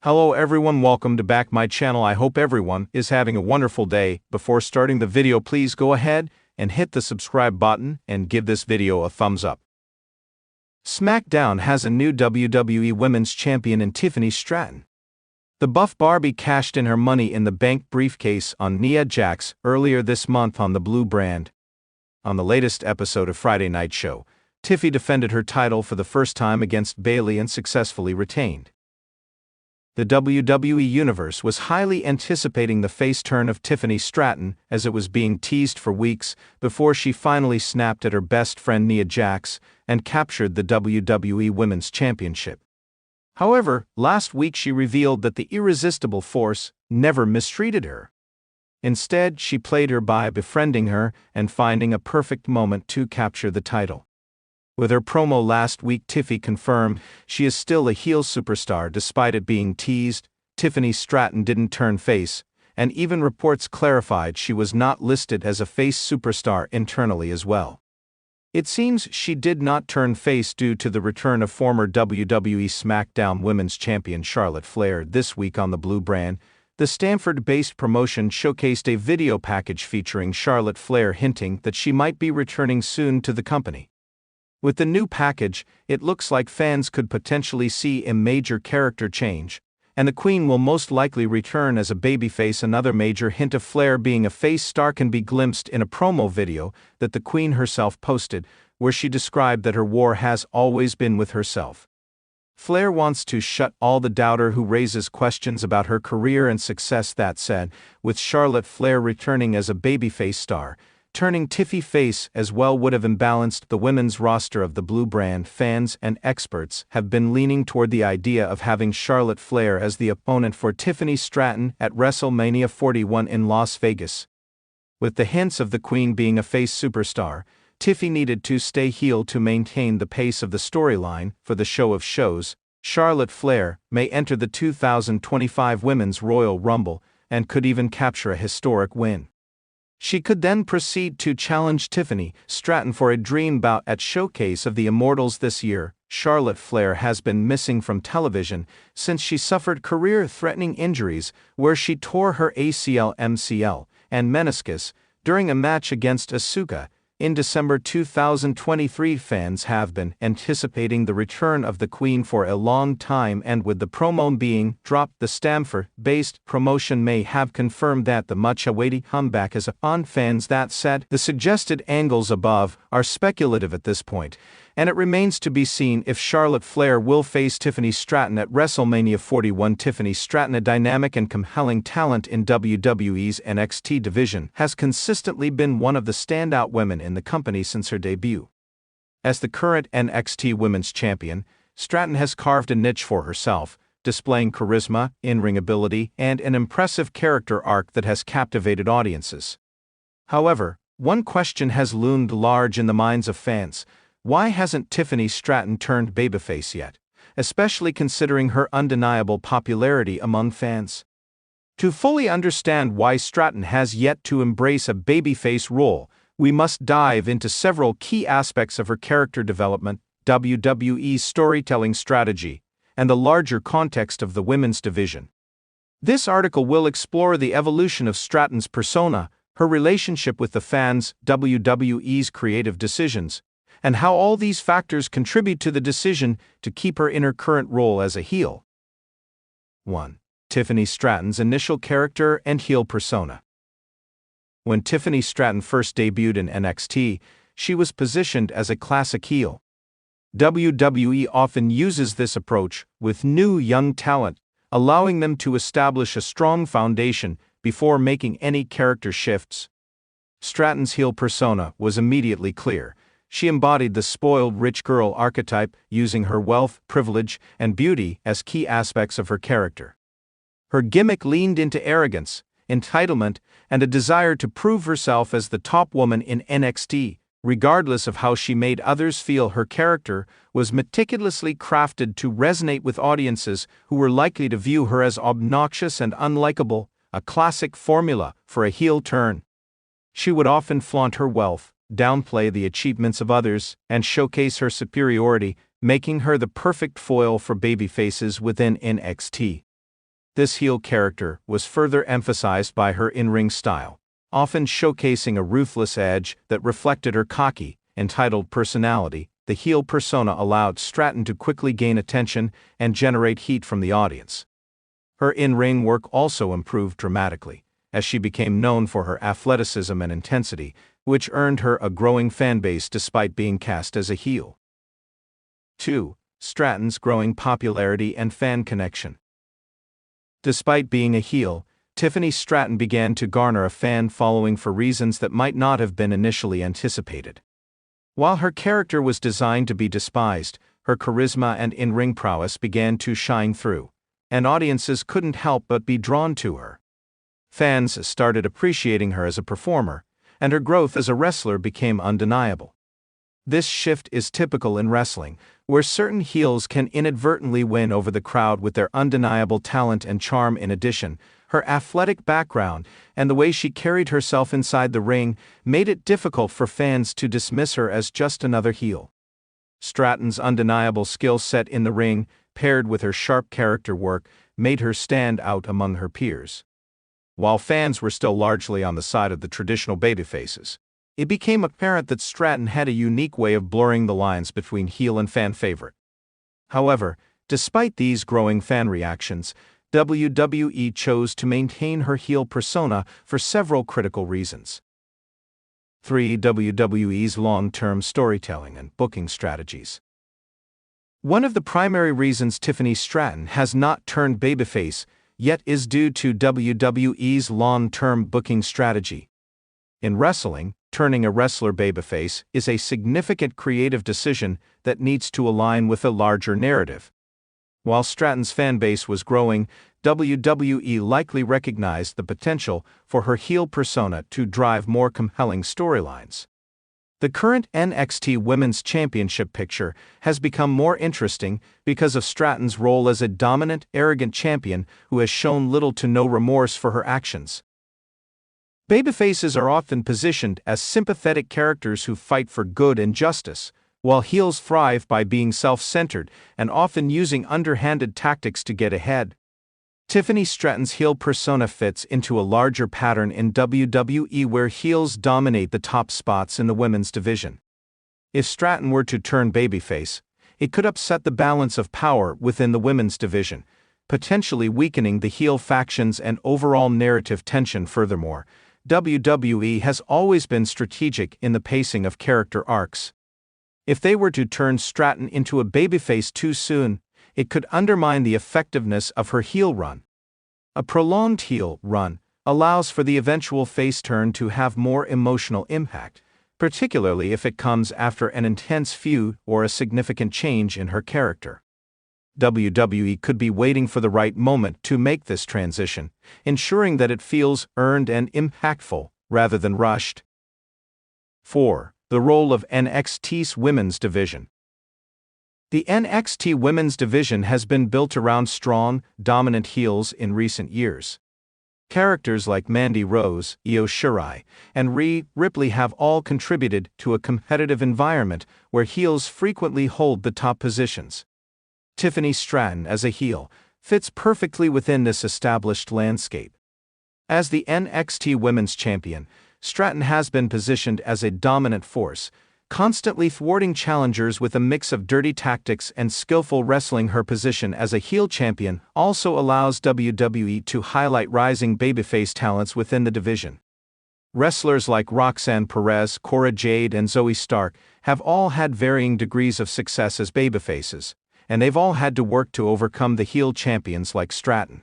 Hello everyone, welcome to back my channel. I hope everyone is having a wonderful day. Before starting the video, please go ahead and hit the subscribe button and give this video a thumbs up. SmackDown has a new WWE Women's Champion in Tiffany Stratton. The Buff Barbie cashed in her Money in the Bank briefcase on Nia Jax earlier this month on the Blue brand. On the latest episode of Friday Night Show, Tiffy defended her title for the first time against Bayley and successfully retained. The WWE Universe was highly anticipating the face turn of Tiffany Stratton, as it was being teased for weeks before she finally snapped at her best friend Nia Jax and captured the WWE Women's Championship. However, last week she revealed that the irresistible force never mistreated her. Instead, she played her by befriending her and finding a perfect moment to capture the title. With her promo last week, Tiffy confirmed she is still a heel superstar despite it being teased. Tiffany Stratton didn't turn face, and even reports clarified she was not listed as a face superstar internally as well. It seems she did not turn face due to the return of former WWE SmackDown Women's Champion Charlotte Flair this week on the Blue brand. The Stanford-based promotion showcased a video package featuring Charlotte Flair hinting that she might be returning soon to the company. With the new package, it looks like fans could potentially see a major character change, and the Queen will most likely return as a babyface. Another major hint of Flair being a face star can be glimpsed in a promo video that the Queen herself posted, where she described that her war has always been with herself. Flair wants to shut all the doubter who raises questions about her career and success. That said, with Charlotte Flair returning as a babyface star, turning Tiffy face as well would have imbalanced the women's roster of the Blue brand. Fans and experts have been leaning toward the idea of having Charlotte Flair as the opponent for Tiffany Stratton at WrestleMania 41 in Las Vegas. With the hints of the Queen being a face superstar, Tiffy needed to stay heel to maintain the pace of the storyline. For the show of shows, Charlotte Flair may enter the 2025 Women's Royal Rumble and could even capture a historic win. She could then proceed to challenge Tiffany Stratton for a dream bout at Showcase of the Immortals this year. Charlotte Flair has been missing from television since she suffered career-threatening injuries where she tore her ACL, MCL, and meniscus during a match against Asuka in December 2023. Fans have been anticipating the return of the Queen for a long time, and with the promo being dropped, the Stanford-based promotion may have confirmed that the much-awaited comeback is upon. Fans. That said, the suggested angles above are speculative at this point, and it remains to be seen if Charlotte Flair will face Tiffany Stratton at WrestleMania 41. Tiffany Stratton, a dynamic and compelling talent in WWE's NXT division, has consistently been one of the standout women in the company since her debut. As the current NXT Women's Champion, Stratton has carved a niche for herself, displaying charisma, in-ring ability, and an impressive character arc that has captivated audiences. However, one question has loomed large in the minds of fans: why hasn't Tiffany Stratton turned babyface yet, especially considering her undeniable popularity among fans? To fully understand why Stratton has yet to embrace a babyface role, we must dive into several key aspects of her character development, WWE's storytelling strategy, and the larger context of the women's division. This article will explore the evolution of Stratton's persona, her relationship with the fans, WWE's creative decisions, and how all these factors contribute to the decision to keep her in her current role as a heel. 1. Tiffany Stratton's initial character and heel persona. When Tiffany Stratton first debuted in NXT, she was positioned as a classic heel. WWE often uses this approach with new young talent, allowing them to establish a strong foundation before making any character shifts. Stratton's heel persona was immediately clear. She embodied the spoiled rich girl archetype, using her wealth, privilege, and beauty as key aspects of her character. Her gimmick leaned into arrogance, entitlement, and a desire to prove herself as the top woman in NXT. Regardless of how she made others feel, her character was meticulously crafted to resonate with audiences who were likely to view her as obnoxious and unlikable, a classic formula for a heel turn. She would often flaunt her wealth, downplay the achievements of others, and showcase her superiority, making her the perfect foil for babyfaces within NXT. This heel character was further emphasized by her in-ring style, often showcasing a ruthless edge that reflected her cocky, entitled personality. The heel persona allowed Stratton to quickly gain attention and generate heat from the audience. Her in-ring work also improved dramatically, as she became known for her athleticism and intensity, which earned her a growing fanbase despite being cast as a heel. 2. Strattons' growing popularity and fan connection. Despite being a heel, Tiffany Stratton began to garner a fan following for reasons that might not have been initially anticipated. While her character was designed to be despised, her charisma and in-ring prowess began to shine through, and audiences couldn't help but be drawn to her. Fans started appreciating her as a performer, and her growth as a wrestler became undeniable. This shift is typical in wrestling, where certain heels can inadvertently win over the crowd with their undeniable talent and charm. In addition, her athletic background and the way she carried herself inside the ring made it difficult for fans to dismiss her as just another heel. Stratton's undeniable skill set in the ring, paired with her sharp character work, made her stand out among her peers. While fans were still largely on the side of the traditional babyfaces, it became apparent that Stratton had a unique way of blurring the lines between heel and fan favorite. However, despite these growing fan reactions, WWE chose to maintain her heel persona for several critical reasons. 3. WWE's long-term storytelling and booking strategies. One of the primary reasons Tiffany Stratton has not turned babyface yet is due to WWE's long-term booking strategy. In wrestling, turning a wrestler babyface is a significant creative decision that needs to align with a larger narrative. While Stratton's fanbase was growing, WWE likely recognized the potential for her heel persona to drive more compelling storylines. The current NXT Women's Championship picture has become more interesting because of Stratton's role as a dominant, arrogant champion who has shown little to no remorse for her actions. Babyfaces are often positioned as sympathetic characters who fight for good and justice, while heels thrive by being self-centered and often using underhanded tactics to get ahead. Tiffany Stratton's heel persona fits into a larger pattern in WWE where heels dominate the top spots in the women's division. If Stratton were to turn babyface, it could upset the balance of power within the women's division, potentially weakening the heel factions and overall narrative tension. Furthermore, WWE has always been strategic in the pacing of character arcs. If they were to turn Stratton into a babyface too soon, it could undermine the effectiveness of her heel run. A prolonged heel run allows for the eventual face turn to have more emotional impact, particularly if it comes after an intense feud or a significant change in her character. WWE could be waiting for the right moment to make this transition, ensuring that it feels earned and impactful rather than rushed. 4. The role of NXT's women's division. The NXT women's division has been built around strong, dominant heels in recent years. Characters like Mandy Rose, Io Shirai, and Rhea Ripley have all contributed to a competitive environment where heels frequently hold the top positions. Tiffany Stratton, as a heel, fits perfectly within this established landscape. As the NXT Women's Champion, Stratton has been positioned as a dominant force, constantly thwarting challengers with a mix of dirty tactics and skillful wrestling. Her position as a heel champion also allows WWE to highlight rising babyface talents within the division. Wrestlers like Roxanne Perez, Cora Jade, and Zoe Stark have all had varying degrees of success as babyfaces, and they've all had to work to overcome the heel champions like Stratton.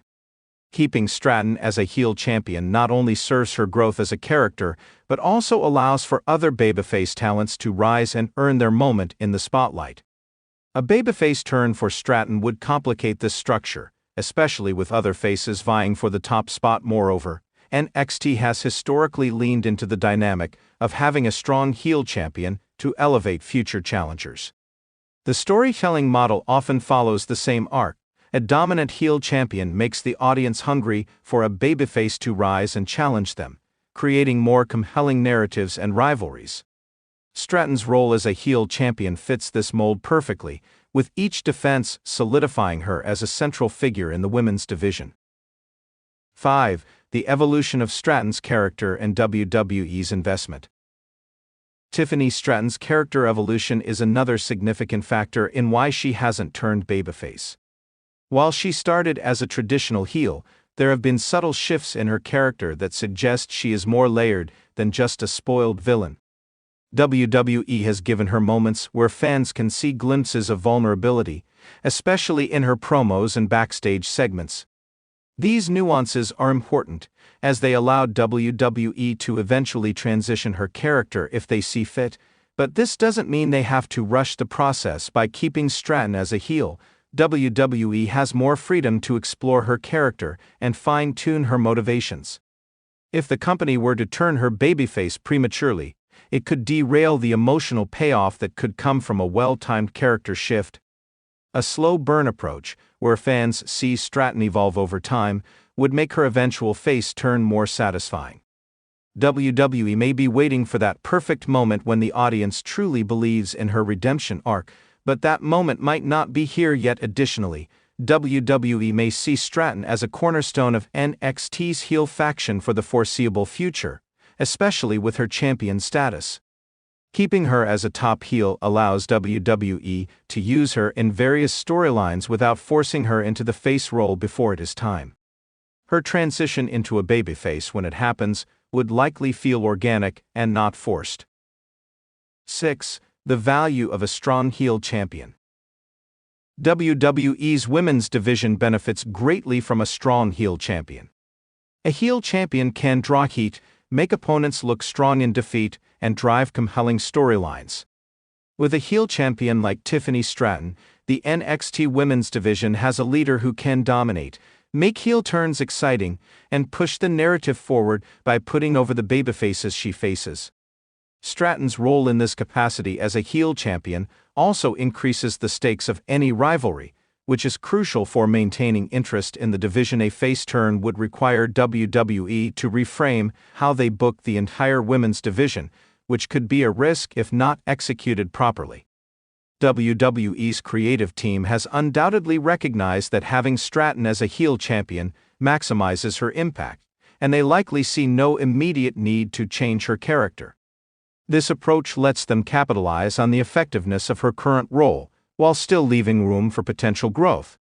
Keeping Stratton as a heel champion not only serves her growth as a character, but also allows for other babyface talents to rise and earn their moment in the spotlight. A babyface turn for Stratton would complicate this structure, especially with other faces vying for the top spot. Moreover, NXT has historically leaned into the dynamic of having a strong heel champion to elevate future challengers. The storytelling model often follows the same arc. A dominant heel champion makes the audience hungry for a babyface to rise and challenge them, creating more compelling narratives and rivalries. Stratton's role as a heel champion fits this mold perfectly, with each defense solidifying her as a central figure in the women's division. 5. The evolution of Stratton's character and WWE's investment. Tiffany Stratton's character evolution is another significant factor in why she hasn't turned babyface. While she started as a traditional heel, there have been subtle shifts in her character that suggest she is more layered than just a spoiled villain. WWE has given her moments where fans can see glimpses of vulnerability, especially in her promos and backstage segments. These nuances are important, as they allowed WWE to eventually transition her character if they see fit, but this doesn't mean they have to rush the process by keeping Stratton as a heel. WWE has more freedom to explore her character and fine-tune her motivations. If the company were to turn her babyface prematurely, it could derail the emotional payoff that could come from a well-timed character shift. A slow burn approach, where fans see Stratton evolve over time, would make her eventual face turn more satisfying. WWE may be waiting for that perfect moment when the audience truly believes in her redemption arc, but that moment might not be here yet. Additionally, WWE may see Stratton as a cornerstone of NXT's heel faction for the foreseeable future, especially with her champion status. Keeping her as a top heel allows WWE to use her in various storylines without forcing her into the face role before it is time. Her transition into a babyface when it happens would likely feel organic and not forced. 6. The value of a strong heel champion. WWE's women's division benefits greatly from a strong heel champion. A heel champion can draw heat, make opponents look strong in defeat, and drive compelling storylines. With a heel champion like Tiffany Stratton, the NXT women's division has a leader who can dominate, make heel turns exciting, and push the narrative forward by putting over the babyfaces she faces. Stratton's role in this capacity as a heel champion also increases the stakes of any rivalry, which is crucial for maintaining interest in the division. A face turn would require WWE to reframe how they book the entire women's division, which could be a risk if not executed properly. WWE's creative team has undoubtedly recognized that having Stratton as a heel champion maximizes her impact, and they likely see no immediate need to change her character. This approach lets them capitalize on the effectiveness of her current role, while still leaving room for potential growth.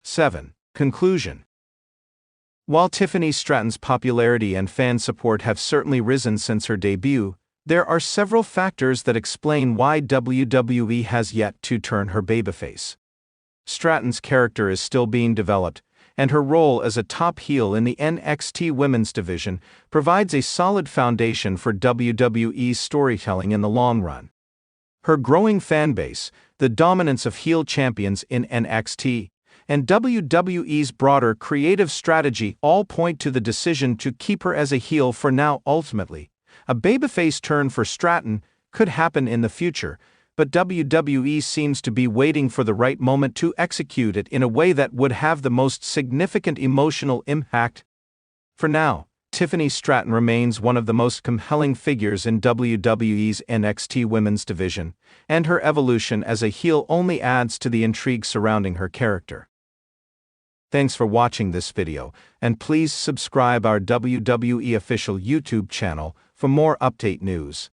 7. Conclusion. While Tiffany Stratton's popularity and fan support have certainly risen since her debut, there are several factors that explain why WWE has yet to turn her babyface. Stratton's character is still being developed, and her role as a top heel in the NXT women's division provides a solid foundation for WWE's storytelling in the long run. Her growing fanbase, the dominance of heel champions in NXT, and WWE's broader creative strategy all point to the decision to keep her as a heel for now. Ultimately, a babyface turn for Stratton could happen in the future, but WWE seems to be waiting for the right moment to execute it in a way that would have the most significant emotional impact. For now, Tiffany Stratton remains one of the most compelling figures in WWE's NXT women's division, and her evolution as a heel only adds to the intrigue surrounding her character. Thanks for watching this video, and please subscribe our WWE official YouTube channel for more update news.